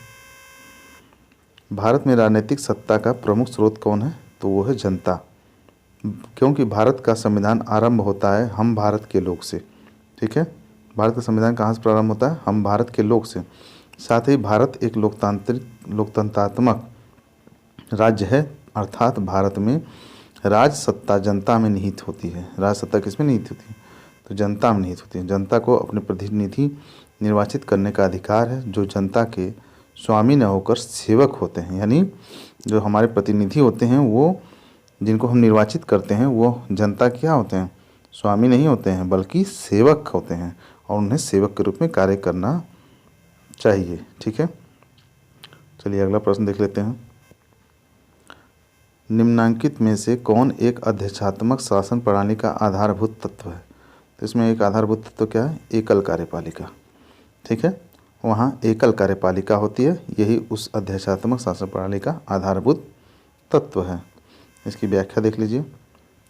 भारत में राजनीतिक सत्ता का प्रमुख स्रोत कौन है? तो वो है जनता, क्योंकि भारत का संविधान आरंभ होता है हम भारत के लोग से। ठीक है, भारत का संविधान कहाँ से प्रारंभ होता है? हम भारत के लोग से। साथ ही भारत एक लोकतंत्रात्मक राज्य है, अर्थात भारत में राज सत्ता जनता में निहित होती है। राज सत्ता किसमें निहित होती है? तो जनता में निहित होती है। जनता को अपने प्रतिनिधि निर्वाचित करने का अधिकार है, जो जनता के स्वामी न होकर सेवक होते हैं। यानी जो हमारे प्रतिनिधि होते हैं वो जिनको हम निर्वाचित करते हैं वो जनता क्या होते हैं? स्वामी नहीं होते हैं बल्कि सेवक होते हैं और उन्हें सेवक के रूप में कार्य करना चाहिए। ठीक है, चलिए अगला प्रश्न देख लेते हैं। निम्नांकित में से कौन एक अध्यक्षात्मक शासन प्रणाली का आधारभूत तत्व है? तो इसमें एक आधारभूत तत्व क्या है? एकल कार्यपालिका। ठीक है, वहाँ एकल कार्यपालिका होती है, यही उस अध्यक्षात्मक शासन प्रणाली का आधारभूत तत्व है। इसकी व्याख्या देख लीजिए।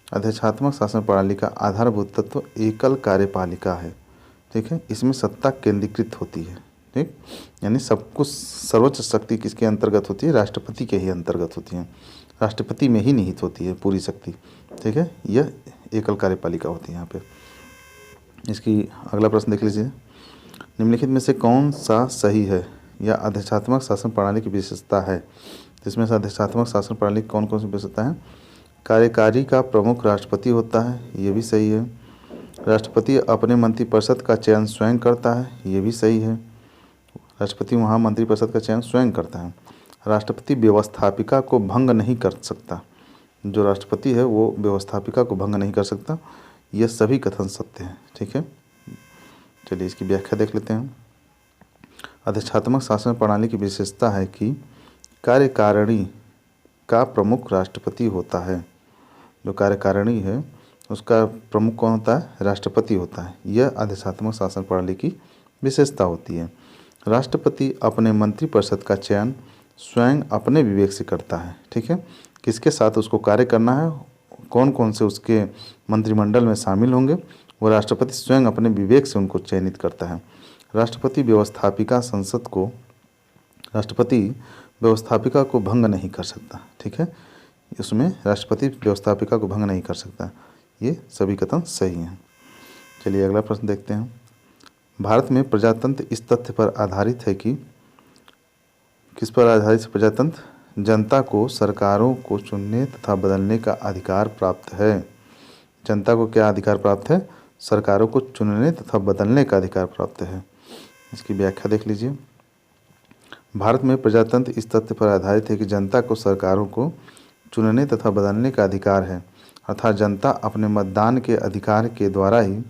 अध्यक्षात्मक शासन प्रणाली का आधारभूत तत्व एकल कार्यपालिका है। ठीक है, इसमें सत्ता केंद्रीकृत होती है। ठीक, यानी सब कुछ सर्वोच्च शक्ति किसके अंतर्गत होती है? राष्ट्रपति के ही अंतर्गत होती है। राष्ट्रपति में ही निहित होती है पूरी शक्ति। ठीक है, यह एकल कार्यपालिका होती है यहाँ पे। इसकी अगला प्रश्न देख लीजिए। निम्नलिखित में से कौन सा सही है या अधिष्ठात्मक शासन प्रणाली की विशेषता है? इसमें से अधिष्ठात्मक शासन प्रणाली की कौन कौन सी विशेषता है? कार्यकारी का प्रमुख राष्ट्रपति होता है, ये भी सही है। राष्ट्रपति अपने मंत्रिपरिषद का चयन स्वयं करता है, ये भी सही है। राष्ट्रपति वहाँ मंत्रिपरिषद का चयन स्वयं करता है। राष्ट्रपति व्यवस्थापिका को भंग नहीं कर सकता, जो राष्ट्रपति है वो व्यवस्थापिका को भंग नहीं कर सकता। यह सभी कथन सत्य हैं। ठीक है, चलिए इसकी व्याख्या देख लेते हैं। अधिष्ठात्मक शासन प्रणाली की विशेषता है कि कार्यकारिणी का प्रमुख राष्ट्रपति होता है। जो कार्यकारिणी है उसका प्रमुख कौन होता है? राष्ट्रपति होता है। यह अधिष्ठात्मक शासन प्रणाली की विशेषता होती है। राष्ट्रपति अपने मंत्रिपरिषद का चयन स्वयं अपने विवेक से करता है। ठीक है, किसके साथ उसको कार्य करना है, कौन कौन से उसके मंत्रिमंडल में शामिल होंगे, वो राष्ट्रपति स्वयं अपने विवेक से उनको चयनित करता है। राष्ट्रपति व्यवस्थापिका को भंग नहीं कर सकता। ठीक है, इसमें राष्ट्रपति व्यवस्थापिका को भंग नहीं कर सकता। ये सभी कथन सही हैं। चलिए अगला प्रश्न देखते हैं। भारत में प्रजातंत्र इस तथ्य पर आधारित है कि किस पर आधारित है प्रजातंत्र? जनता को सरकारों को चुनने तथा बदलने का अधिकार प्राप्त है। जनता को क्या अधिकार प्राप्त है? सरकारों को चुनने तथा बदलने का अधिकार प्राप्त है। इसकी व्याख्या देख लीजिए। भारत में प्रजातंत्र इस तथ्य पर आधारित है कि जनता को सरकारों को चुनने तथा बदलने का अधिकार है, अर्थात जनता अपने मतदान के अधिकार के द्वारा ही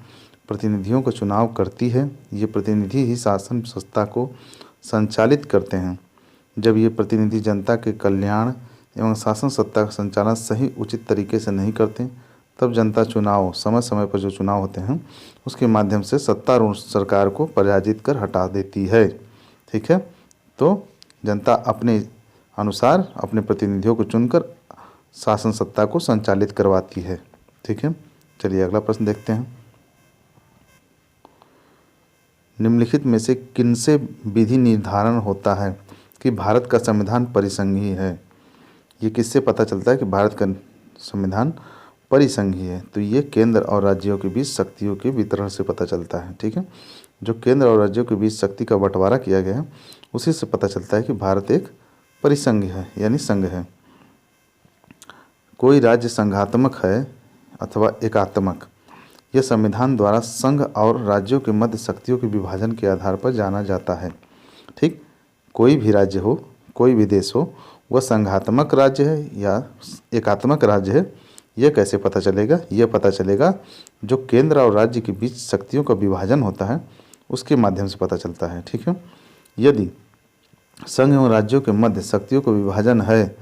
प्रतिनिधियों का चुनाव करती है। ये प्रतिनिधि ही शासन संस्था को संचालित करते हैं। जब ये प्रतिनिधि जनता के कल्याण एवं शासन सत्ता का संचालन सही उचित तरीके से नहीं करते, तब जनता चुनाव समय समय पर जो चुनाव होते हैं उसके माध्यम से सत्तारूढ़ सरकार को पराजित कर हटा देती है। ठीक है, तो जनता अपने अनुसार अपने प्रतिनिधियों को चुनकर शासन सत्ता को संचालित करवाती है। ठीक है, चलिए अगला प्रश्न देखते हैं। निम्नलिखित में से किनसे विधि निर्धारण होता है कि भारत का संविधान परिसंघीय है? ये किससे पता चलता है कि भारत का संविधान परिसंघीय है? तो ये केंद्र और राज्यों के बीच शक्तियों के वितरण से पता चलता है। ठीक है, जो केंद्र और राज्यों के बीच शक्ति का बंटवारा किया गया है उसी से पता चलता है कि भारत एक परिसंघ है यानी संघ है। कोई राज्य संघात्मक है अथवा एकात्मक, यह संविधान द्वारा संघ और राज्यों के मध्य शक्तियों के विभाजन के आधार पर जाना जाता है। ठीक, कोई भी राज्य हो, कोई भी देश हो, वह संघात्मक राज्य है या एकात्मक राज्य है, यह कैसे पता चलेगा? यह पता चलेगा जो केंद्र और राज्य के बीच शक्तियों का विभाजन होता है उसके माध्यम से पता चलता है। ठीक है, यदि संघ एवं राज्यों के मध्य शक्तियों का विभाजन है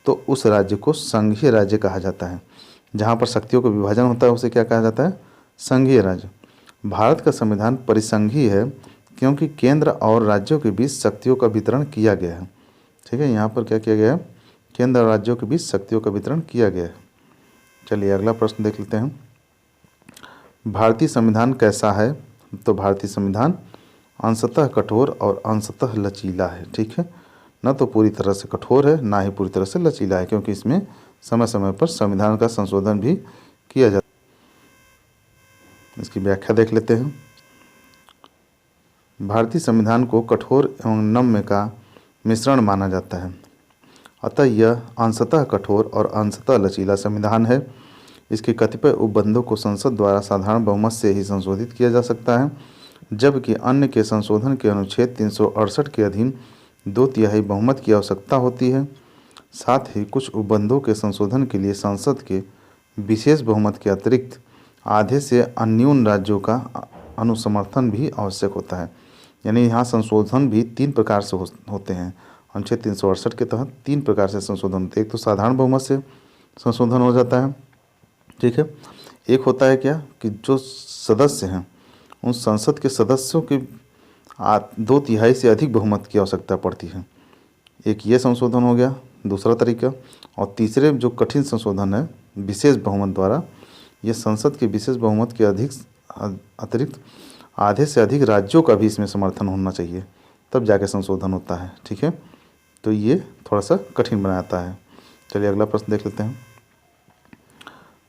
तो उस राज्य को संघीय राज्य कहा जाता है। जहाँ पर शक्तियों का विभाजन होता है उसे क्या कहा जाता है? संघीय राज्य। भारत का संविधान परिसंघीय है क्योंकि केंद्र और राज्यों के बीच शक्तियों का वितरण किया गया है। ठीक है, यहाँ पर क्या किया गया है? केंद्र और राज्यों के बीच शक्तियों का वितरण किया गया है। चलिए अगला प्रश्न देख लेते हैं। भारतीय संविधान कैसा है? तो भारतीय संविधान अंशतः कठोर और अंशतः लचीला है। ठीक है, न तो पूरी तरह से कठोर है ना ही पूरी तरह से लचीला है, क्योंकि इसमें समय समय पर संविधान का संशोधन भी किया जाता है। इसकी व्याख्या देख लेते हैं। भारतीय संविधान को कठोर एवं नम्य का मिश्रण माना जाता है, अतः यह अंशतः कठोर और अंशतः लचीला संविधान है। इसके कतिपय उपबंधों को संसद द्वारा साधारण बहुमत से ही संशोधित किया जा सकता है, जबकि अन्य के संशोधन के अनुच्छेद 368 के अधीन 2/3 बहुमत की आवश्यकता होती है। साथ ही कुछ उपबंधों के संशोधन के लिए संसद के विशेष बहुमत के अतिरिक्त आधे से अन्यून राज्यों का अनुसमर्थन भी आवश्यक होता है। यानी यहाँ संशोधन भी 3 प्रकार से होते हैं। अनुच्छेद 368 के तहत 3 प्रकार से संशोधन होते हैं। एक तो साधारण बहुमत से संशोधन हो जाता है। ठीक है, एक होता है क्या कि जो सदस्य हैं उन संसद के सदस्यों के 2/3 से अधिक बहुमत की आवश्यकता पड़ती है। एक ये संशोधन हो गया दूसरा तरीका। और तीसरे जो कठिन संशोधन है विशेष बहुमत द्वारा, ये संसद के विशेष बहुमत के अतिरिक्त आधे से अधिक राज्यों का भी इसमें समर्थन होना चाहिए, तब जाके संशोधन होता है। ठीक है, तो ये थोड़ा सा कठिन बनाता है। चलिए अगला प्रश्न देख लेते हैं।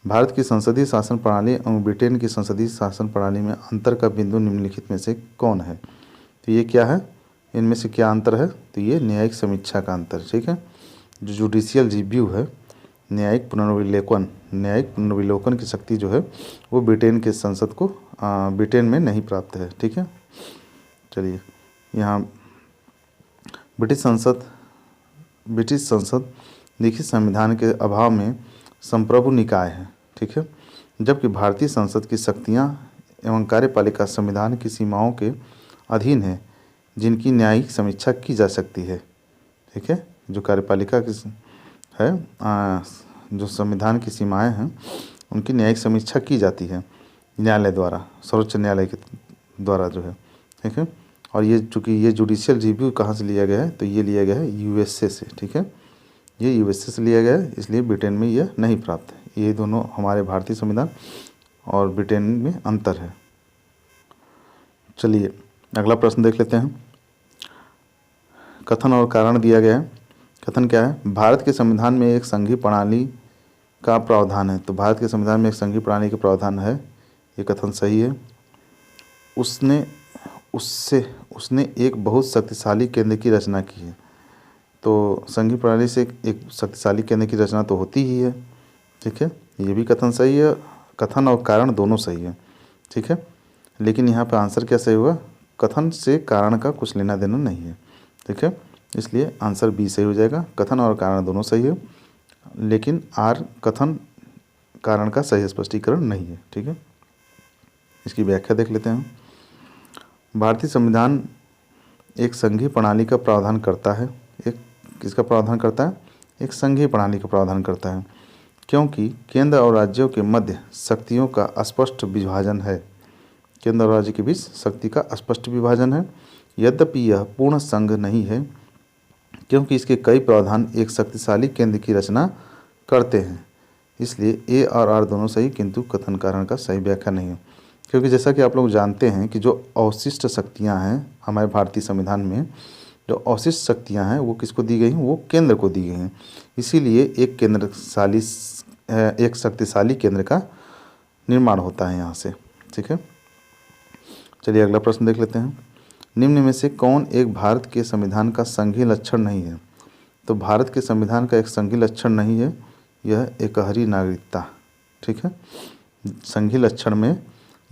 भारत की संसदीय शासन प्रणाली एवं ब्रिटेन की संसदीय शासन प्रणाली में अंतर का बिंदु निम्नलिखित में से कौन है? तो ये क्या है? इनमें से क्या अंतर है? तो ये न्यायिक समीक्षा का अंतर। ठीक है, जो जुडिशियल रिव्यू है, न्यायिक पुनर्विलोकन की शक्ति जो है वो ब्रिटेन के संसद को ब्रिटेन में नहीं प्राप्त है। ठीक है, चलिए यहाँ ब्रिटिश संसद लिखित संविधान के अभाव में संप्रभु निकाय है। ठीक है, जबकि भारतीय संसद की शक्तियाँ एवं कार्यपालिका संविधान की सीमाओं के अधीन है जिनकी न्यायिक समीक्षा की जा सकती है। ठीक है, जो कार्यपालिका की है जो संविधान की सीमाएं हैं उनकी न्यायिक समीक्षा की जाती है न्यायालय द्वारा, सर्वोच्च न्यायालय के द्वारा जो है। ठीक है, और ये चूँकि ये जुडिशियल रिव्यू कहाँ से लिया गया है? तो ये लिया गया है यूएसए से। ठीक है, ये यूएसए से लिया गया है, इसलिए ब्रिटेन में यह नहीं प्राप्त है। ये दोनों हमारे भारतीय संविधान और ब्रिटेन में अंतर है। चलिए अगला प्रश्न देख लेते हैं। कथन और कारण दिया गया है। कथन क्या है? भारत के संविधान में एक संघीय प्रणाली का प्रावधान है। तो भारत के संविधान में एक संघीय प्रणाली का प्रावधान है, ये कथन सही है। उसने एक बहुत शक्तिशाली केंद्र की रचना की है। तो संघीय प्रणाली से एक शक्तिशाली केंद्र की रचना तो होती ही है। ठीक है, ये भी कथन सही है। कथन और कारण दोनों सही है। ठीक है, लेकिन यहाँ पे आंसर क्या सही होगा? कथन से कारण का कुछ लेना देना नहीं है। ठीक है, इसलिए आंसर बी सही हो जाएगा। कथन और कारण दोनों सही है, लेकिन आर कथन कारण का सही स्पष्टीकरण नहीं है। ठीक है, इसकी व्याख्या देख लेते हैं। भारतीय संविधान एक संघीय प्रणाली का प्रावधान करता है। एक किसका प्रावधान करता है? एक संघीय प्रणाली का प्रावधान करता है, क्योंकि केंद्र और राज्यों के मध्य शक्तियों का स्पष्ट विभाजन है। केंद्र और राज्य के बीच शक्ति का स्पष्ट विभाजन है। यद्यपि यह पूर्ण संघ नहीं है, क्योंकि इसके कई प्रावधान एक शक्तिशाली केंद्र की रचना करते हैं। इसलिए ए और आर दोनों सही, किंतु कथन कारण का सही व्याख्या नहीं है। क्योंकि जैसा कि आप लोग जानते हैं कि जो अवशिष्ट शक्तियां हैं हमारे भारतीय संविधान में, जो अवशिष्ट शक्तियां हैं वो किसको दी गई हैं? वो केंद्र को दी गई हैं। इसीलिए एक शक्तिशाली केंद्र का निर्माण होता है यहाँ से। ठीक है, चलिए अगला प्रश्न देख लेते हैं। निम्न में से कौन एक भारत के संविधान का संघीय लक्षण नहीं है? तो भारत के संविधान का एक संघीय लक्षण नहीं है यह एकहरी नागरिकता। ठीक है, संघीय लक्षण में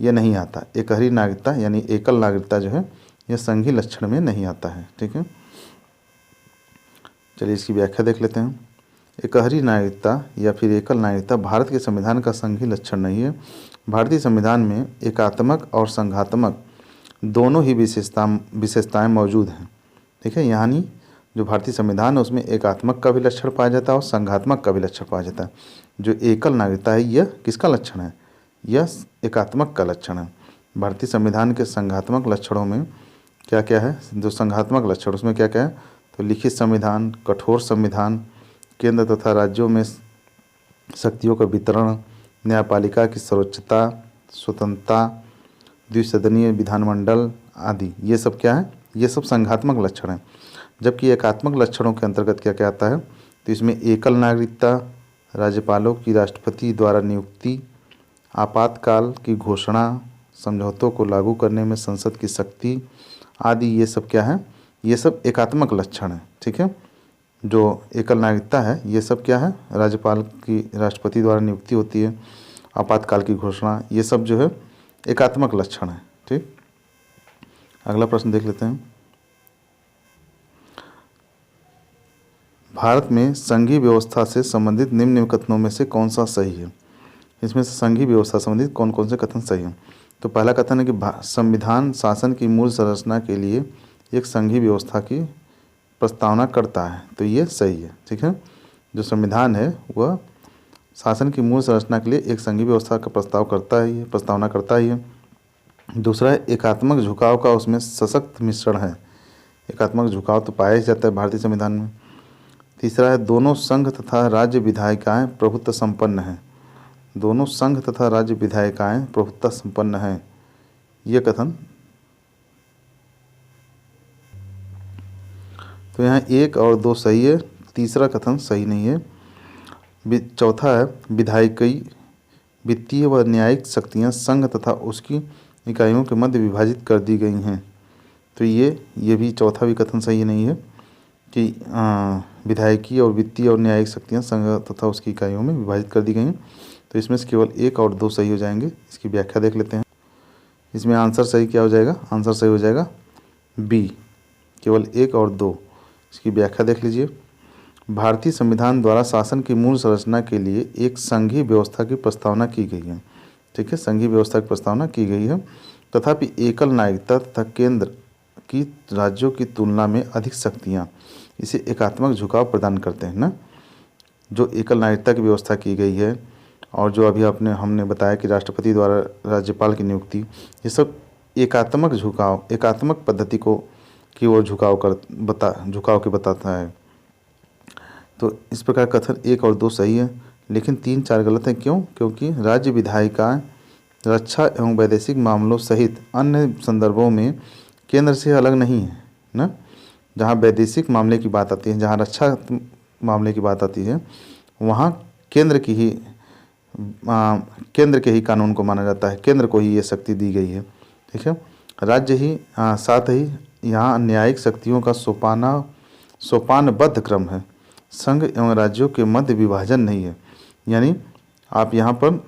यह नहीं आता। एकहरी नागरिकता यानी एकल नागरिकता जो है यह संघीय लक्षण में नहीं आता है। ठीक है, चलिए इसकी व्याख्या देख लेते हैं। एकहरी नागरिकता या फिर एकल नागरिकता भारत के संविधान का संघीय लक्षण नहीं है। भारतीय संविधान में एकात्मक और संघात्मक दोनों ही विशेषताएं मौजूद हैं। ठीक है, यानी जो भारतीय संविधान है उसमें एकात्मक का भी लक्षण पाया जाता है और संघात्मक का भी लक्षण पाया जाता है। जो एकल नागरिकता है यह किसका लक्षण है? यह एकात्मक का लक्षण है। भारतीय संविधान के संघात्मक लक्षणों में क्या क्या है? जो संघात्मक लक्षण उसमें क्या क्या है? तो लिखित संविधान, कठोर संविधान, केंद्र तथा राज्यों में शक्तियों का वितरण, न्यायपालिका की सर्वोच्चता, स्वतंत्रता, द्विसदनीय विधानमंडल आदि, ये सब क्या है? ये सब संघात्मक लक्षण हैं। जबकि एकात्मक लक्षणों के अंतर्गत क्या क्या आता है? तो इसमें एकल नागरिकता, राज्यपालों की राष्ट्रपति द्वारा नियुक्ति, आपातकाल की घोषणा, समझौतों को लागू करने में संसद की शक्ति आदि, ये सब क्या है? ये सब एकात्मक लक्षण है। ठीक है, जो एकल नागरिकता है ये सब क्या है? राज्यपाल की राष्ट्रपति द्वारा नियुक्ति होती है, आपातकाल की घोषणा, ये सब जो है एकात्मक लक्षण है। ठीक, अगला प्रश्न देख लेते हैं। भारत में संघीय व्यवस्था से संबंधित निम्न कथनों में से कौन सा सही है? इसमें से संघीय व्यवस्था संबंधित कौन कौन से कथन सही हैं? तो पहला कथन है कि संविधान शासन की मूल संरचना के लिए एक संघीय व्यवस्था की प्रस्तावना करता है, तो ये सही है। ठीक है, जो संविधान है वह शासन की मूल संरचना के लिए एक संघीय व्यवस्था का प्रस्तावना करता ही है। दूसरा है एकात्मक झुकाव का उसमें सशक्त मिश्रण है। एकात्मक झुकाव तो पाया ही जाता है भारतीय संविधान में। तीसरा है दोनों संघ तथा राज्य विधायिकाएं प्रभुत्व संपन्न हैं। दोनों संघ तथा राज्य विधायिकाएं प्रभुत्व संपन्न हैं, ये कथन। तो यहाँ 1 और 2 सही है, तीसरा कथन सही नहीं है। चौथा है विधायिकी, वित्तीय व न्यायिक शक्तियाँ संघ तथा उसकी इकाइयों के मध्य विभाजित कर दी गई हैं। तो ये भी चौथा भी कथन सही नहीं है कि विधायिकी और वित्तीय और न्यायिक शक्तियाँ संघ तथा उसकी इकाइयों में विभाजित कर दी गई हैं। तो इसमें से केवल 1 और 2 सही हो जाएंगे। इसकी व्याख्या देख लेते हैं। इसमें आंसर सही क्या हो जाएगा? आंसर सही हो जाएगा बी, केवल 1 और 2। इसकी व्याख्या देख लीजिए। भारतीय संविधान द्वारा शासन की मूल संरचना के लिए एक संघीय व्यवस्था की प्रस्तावना की गई है। ठीक है, संघीय व्यवस्था की प्रस्तावना की गई है, तथापि एकल नागरिकता तथा केंद्र की राज्यों की तुलना में अधिक शक्तियाँ इसे एकात्मक झुकाव प्रदान करते हैं ना। जो एकल नागरिकता की व्यवस्था की गई है और जो अभी हमने बताया कि राष्ट्रपति द्वारा राज्यपाल की नियुक्ति, ये सब एकात्मक झुकाव, एकात्मक पद्धति की ओर झुकाव के बताता है। तो इस प्रकार कथन 1 और 2 सही है, लेकिन 3, 4 गलत है। क्यों? क्योंकि राज्य विधायिकाएं रक्षा एवं वैदेशिक मामलों सहित अन्य संदर्भों में केंद्र से अलग नहीं है ना। जहाँ वैदेशिक मामले की बात आती है, जहाँ रक्षा मामले की बात आती है, वहाँ केंद्र के ही कानून को माना जाता है, केंद्र को ही ये शक्ति दी गई है। ठीक है, राज्य ही साथ ही यहाँ न्यायिक शक्तियों का सोपानबद्ध क्रम है। संघ एवं राज्यों के मध्य विभाजन नहीं है। यानी आप यहाँ पर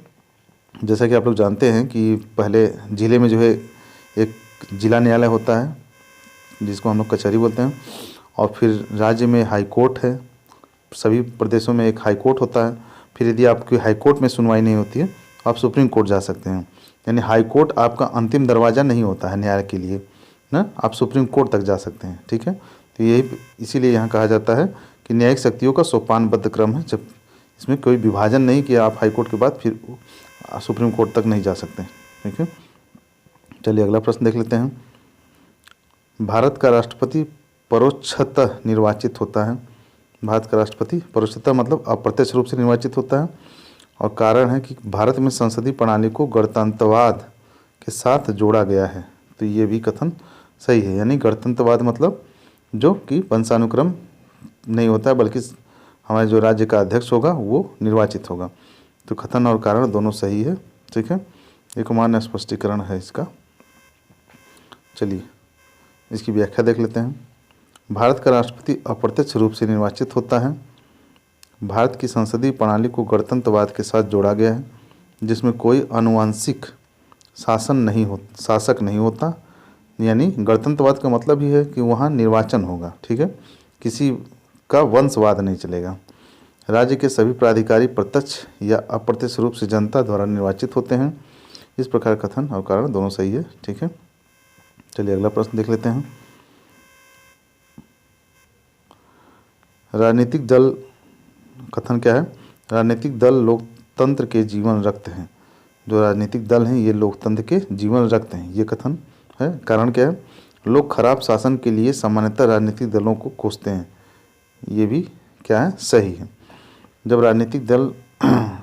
जैसा कि आप लोग जानते हैं कि पहले ज़िले में जो है एक जिला न्यायालय होता है जिसको हम लोग कचहरी बोलते हैं, और फिर राज्य में हाई कोर्ट है। सभी प्रदेशों में एक हाई कोर्ट होता है। फिर यदि आपकी हाई कोर्ट में सुनवाई नहीं होती है आप सुप्रीम कोर्ट जा सकते हैं। यानी हाई कोर्ट आपका अंतिम दरवाज़ा नहीं होता है न्याय के लिए ना, आप सुप्रीम कोर्ट तक जा सकते हैं। ठीक है, तो यही इसीलिए यहाँ कहा जाता है कि न्यायिक शक्तियों का सोपानबद्ध क्रम है, जब इसमें कोई विभाजन नहीं कि आप हाई कोर्ट के बाद फिर सुप्रीम कोर्ट तक नहीं जा सकते। ठीक है, चलिए अगला प्रश्न देख लेते हैं। भारत का राष्ट्रपति परोक्षतः निर्वाचित होता है। भारत का राष्ट्रपति परोक्षतः मतलब अप्रत्यक्ष रूप से निर्वाचित होता है, और कारण है कि भारत में संसदीय प्रणाली को गणतंत्रवाद के साथ जोड़ा गया है। तो ये भी कथन सही है, यानी गणतंत्रवाद मतलब जो कि वंशानुक्रम नहीं होता है, बल्कि हमारे जो राज्य का अध्यक्ष होगा वो निर्वाचित होगा। तो कथन और कारण दोनों सही है। ठीक है, एक मान्य स्पष्टीकरण है इसका। चलिए इसकी व्याख्या देख लेते हैं। भारत का राष्ट्रपति अप्रत्यक्ष रूप से निर्वाचित होता है। भारत की संसदीय प्रणाली को गणतंत्रवाद के साथ जोड़ा गया है, जिसमें कोई आनुवंशिक शासक नहीं होता। यानी गणतंत्रवाद का मतलब ही है कि वहाँ निर्वाचन होगा। ठीक है, किसी का वंशवाद नहीं चलेगा। राज्य के सभी प्राधिकारी प्रत्यक्ष या अप्रत्यक्ष रूप से जनता द्वारा निर्वाचित होते हैं। इस प्रकार कथन और कारण दोनों सही है। ठीक है, चलिए अगला प्रश्न देख लेते हैं। राजनीतिक दल, कथन क्या है? राजनीतिक दल लोकतंत्र के जीवन रक्त हैं। जो राजनीतिक दल हैं ये लोकतंत्र के जीवन रक्त हैं, ये कथन है। कारण क्या है? लोग खराब शासन के लिए सामान्यतः राजनीतिक दलों को कोसते हैं। ये भी क्या है? सही है। जब राजनीतिक दल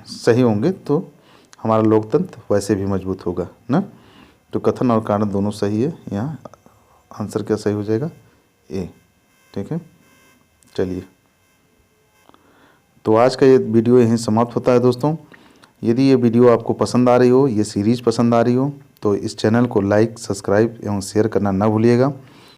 सही होंगे तो हमारा लोकतंत्र वैसे भी मजबूत होगा ना। तो कथन और कारण दोनों सही है। यहाँ आंसर क्या सही हो जाएगा? ए। ठीक है, चलिए तो आज का ये वीडियो यहीं समाप्त होता है दोस्तों। यदि ये वीडियो आपको पसंद आ रही हो, ये सीरीज़ पसंद आ रही हो, तो इस चैनल को लाइक, सब्सक्राइब एवं शेयर करना ना भूलिएगा।